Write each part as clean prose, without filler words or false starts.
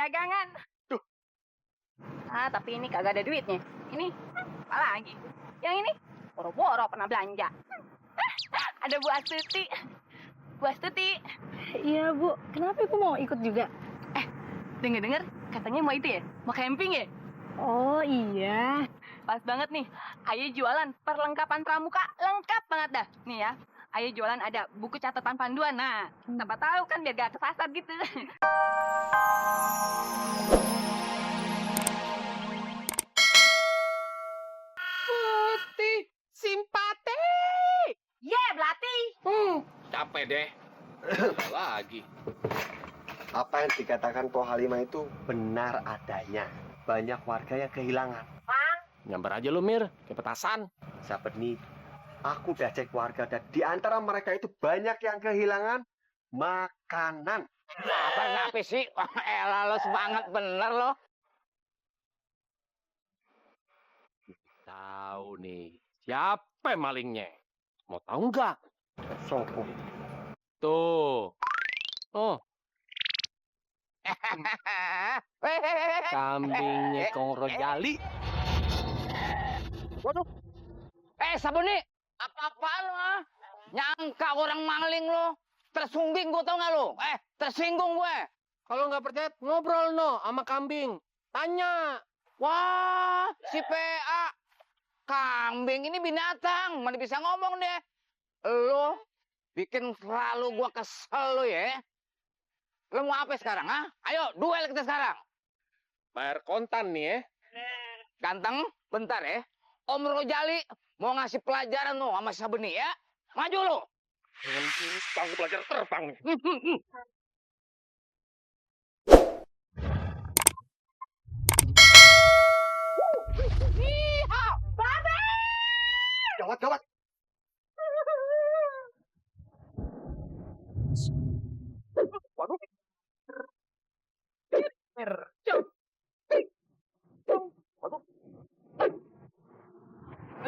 dagangan. Tuh. Ah, tapi ini kagak ada duitnya. Ini, apa lagi? Yang ini, boro-boro pernah belanja. Ada Bu Astuti. Bu Astuti. Iya, Bu. Kenapa Ibu mau ikut juga? Dengar-dengar katanya mau itu ya? Mau camping ya? Oh, iya. Pas banget nih. Ayo jualan perlengkapan pramuka. Lengkap banget dah. Nih ya. Ayo jualan ada buku catatan panduan. Nah, siapa tahu kan biar gak kesasar gitu. Putih, simpati. Belati. Capek deh. Lagi. Apa yang dikatakan Po Halimah itu benar adanya. Banyak warga yang kehilangan. Nyamper aja lu, Mir. Kayak petasan. Sahabat nih, aku udah cek warga dan di antara mereka itu banyak yang kehilangan makanan. Apa sih? Wah, elah lo semangat bener lo. Tahu nih, siapa malingnya? Mau tahu nggak? Sopo. Tuh. Oh, kambingnya Kong Rojali. Waduh. Sabeni, apa-apaan lo? Nyangka orang maling lo. Tersungking gue tau gak lo? Tersinggung gue. Kalau nggak percaya, ngobrol no sama kambing. Tanya. Wah, si PA. Kambing ini binatang. Mana bisa ngomong deh. Lo bikin selalu gue kesel lo ya. Lo mau apa sekarang, ha? Ayo, duel kita sekarang. Bayar kontan nih ya. Ganteng, bentar ya. Om Rojali mau ngasih pelajaran lo sama Sabeni ya. Maju lo. Bangku belajar terbang nih. Gawat, gawat. Waduh.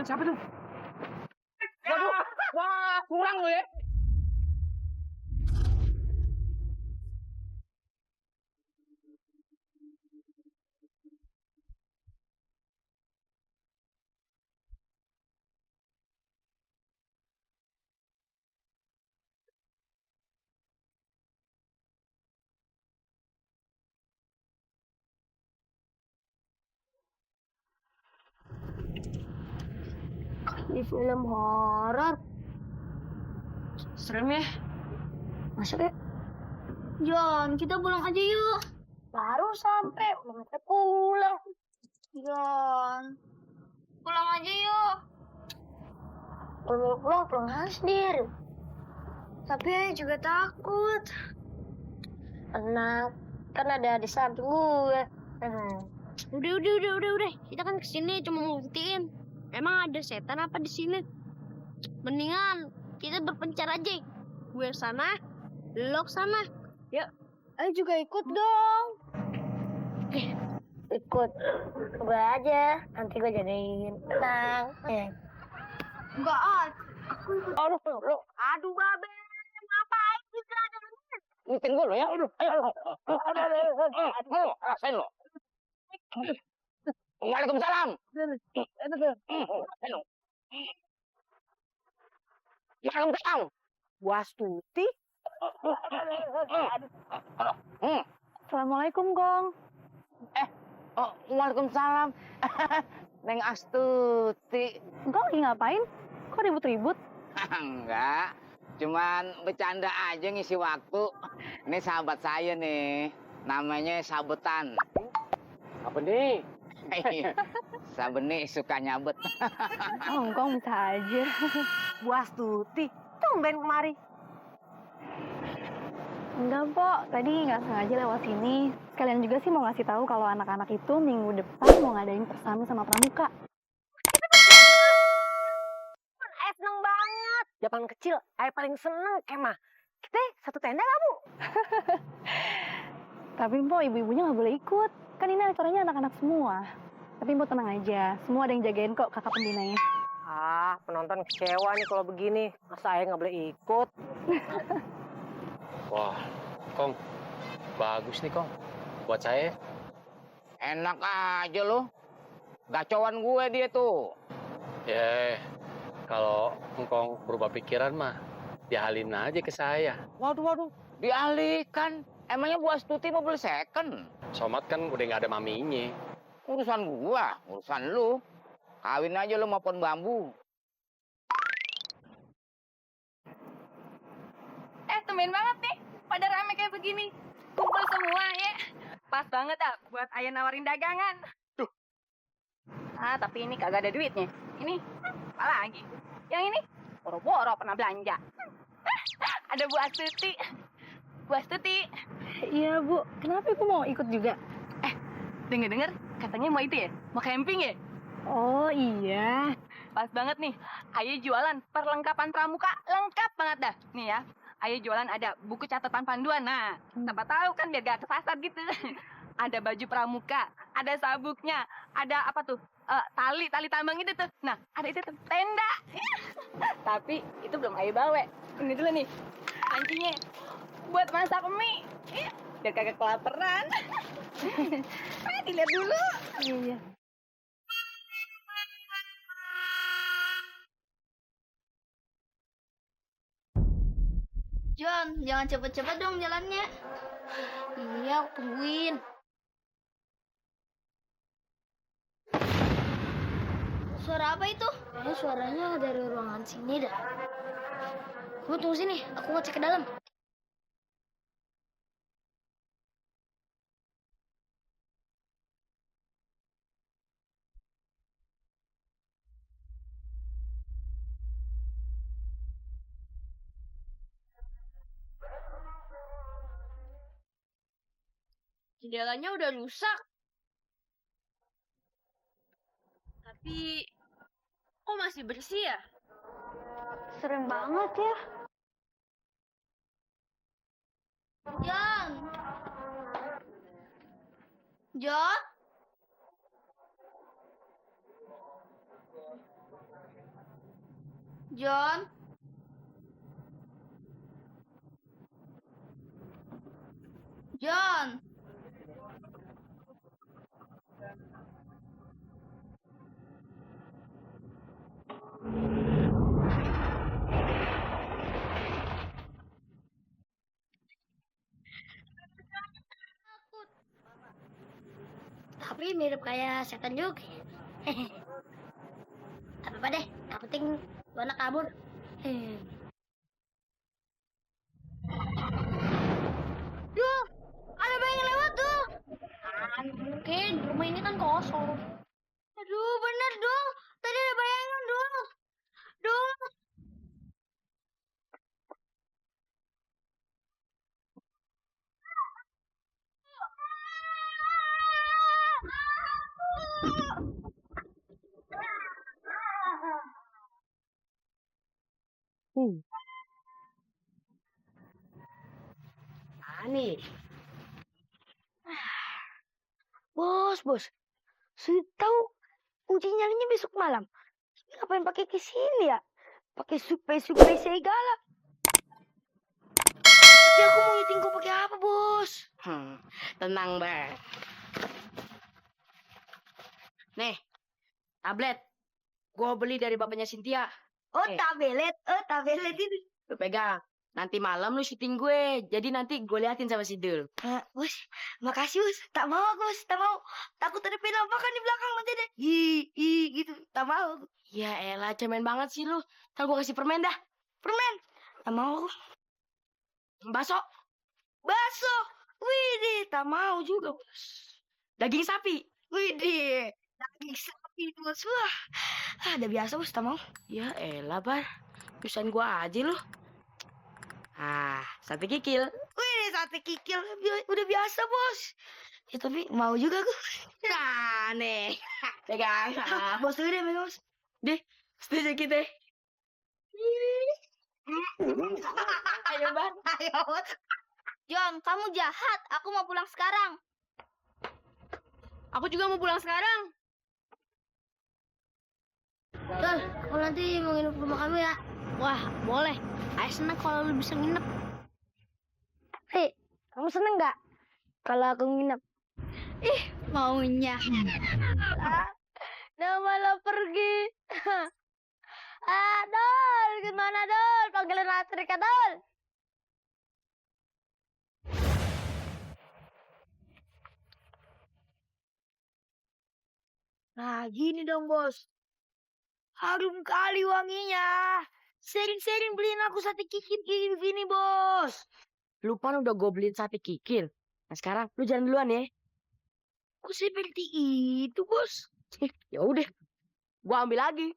Siapa tuh? Waduh, wah, kurang lo ya. Di film horor. Serem ya? Masuk ya? Jon, kita pulang aja yuk. Baru sampai, belum sampai pulang. Jon, pulang aja yuk. Pulang sendiri. Tapi Ayah juga takut. Tenang, kan ada di samping gue. Udah. Kita kan kesini cuma mau buktiin. Emang ada setan apa di sini? Mendingan kita berpencar aja. Gue sana, lo sana. Yuk, ayo juga ikut dong. Ikut. Gue aja. Nanti gue jadiin tenang. Enggak, aku ikut. Aduh, lo. Aduh, babe. Ngapain kita ada ini? Ngikutin gue lo ya. Aduh, ayo. Aduh, rasain lo. Waalaikumsalam. Waalaikumsalam. Bu Astuti. Assalamualaikum, Gong. Waalaikumsalam. Neng Astuti. Engkau lagi ngapain? Kok ribut-ribut? Enggak. Cuman bercanda aja ngisi waktu. Ini sahabat saya nih. Namanya Sabetan. Apa nih? Sabeni suka nyabet. Engkau bisa aja. Bu Astuti, tumben kemari. Enggak, Pok. Tadi nggak sengaja lewat sini. Sekalian juga sih mau ngasih tahu kalau anak-anak itu minggu depan mau ngadain persami sama pramuka. Ayah seneng banget. Zaman kecil, Ayah paling seneng kemah. Kita satu tenda nggak, Bu? Tapi, Pok, ibu-ibunya nggak boleh ikut. Kan ini acaranya anak-anak semua. Tapi Mbok tenang aja, semua ada yang jagain kok kakak pembinanya. Penonton kecewa nih kalau begini. Masa Ayah nggak boleh ikut? Wah, Kong. Bagus nih, Kong. buat saya. Enak aja lo. Gacoan gue dia tuh. Ya, kalau engkong berubah pikiran mah, dialin aja ke saya. Waduh. Dialihkan. Emangnya Bu Astuti mau beli second? Somad kan udah nggak ada maminya. Urusan gua, urusan lu. Kawin aja lu mau pohon bambu. Tumben banget nih. Pada rame kayak begini. Kumpul semua ya. Pas banget buat ayah nawarin dagangan. Duh. Tapi ini kagak ada duitnya. Ini, apa lagi? Yang ini, boro-boro pernah belanja. Ada Bu Astuti. Bu Astuti. Iya, Bu. Kenapa Ibu mau ikut juga? Dengar-dengar katanya mau itu ya? Mau camping ya? Oh, iya. Pas banget nih. Ayah jualan perlengkapan pramuka lengkap banget dah. Nih ya. Ayah jualan ada buku catatan panduan. Nah, siapa tahu kan biar gak kesasar gitu. Ada baju pramuka, ada sabuknya, ada apa tuh? Tali tambang itu tuh. Nah, ada itu tuh, tenda. Tapi itu belum ayah bawa. Ini dulu nih, pancinya buat masak mie. Biar kagak kelaparan. Dilihat dulu. Iya. John, jangan cepet-cepet dong jalannya. Iya, aku tungguin. Suara apa itu? Suaranya dari ruangan sini dah. Kamu tunggu sini, aku ngecek ke dalam. Jendelanya udah rusak. Tapi kok masih bersih ya? Serem banget ya. John. John? John? John? Tapi mirip kayak setan juga. Apa deh, yang penting lu anak kabur. Duh, ada bayi yang lewat tuh. Mungkin rumah ini kan kosong. Aduh, bener dong. Tadi ada bayangan dong. Dong. Nih. Bos. Sudah tahu uji nyalinya besok malam. Ngapain pakai ke sini ya? Pakai supaya segala. Tapi aku mau ngiting kau pakai apa, Bos? Tenang, Mbak. Nih, tablet. Gua beli dari bapaknya Cynthia. Tablet ini. Lu pegang. Nanti malam lu syuting gue. Jadi nanti gue liatin sama si Dul. Bos, makasih, Bos. Tak mau aku, Bos. Tak mau. Takut ada penampakan di belakang nanti deh. Gitu. Tak mau. Ya elah, cemen banget sih lu. Ntar gue kasih permen dah. Permen. Tak mau aku. Bakso. Widih, tak mau juga, Bos. Daging sapi. Widih, daging sapi, Bos. Wah, udah biasa, Bos. Tak mau. Ya elah, Bar. Pisahin gue aja lu. Sate kikil. Widih, sate kikil. Udah biasa, Bos. Ya, tapi mau juga aku. Nah, nih. Pegang. Bos dulu deh, Bos. Deh, setuju kita. Ayo, Bar. Ayo, Bos. John, kamu jahat. Aku mau pulang sekarang. Aku juga mau pulang sekarang. John, aku nanti mau nginep rumah kamu ya. Wah, boleh. Ayo seneng kalau lu bisa nginep. Hei, kamu seneng nggak kalau aku nginep Maunya. Nah malah pergi. Dol, gimana Dol? Panggilan Atrika Dol. Nah, gini dong, Bos. Harum kali wanginya. Sering-sering beliin aku sate kikil kayak gini, Bos. Lupa udah gue beliin sate kikil. Nah sekarang lu jalan duluan ya. Kok seperti itu, Bos? Ya udah, gua ambil lagi.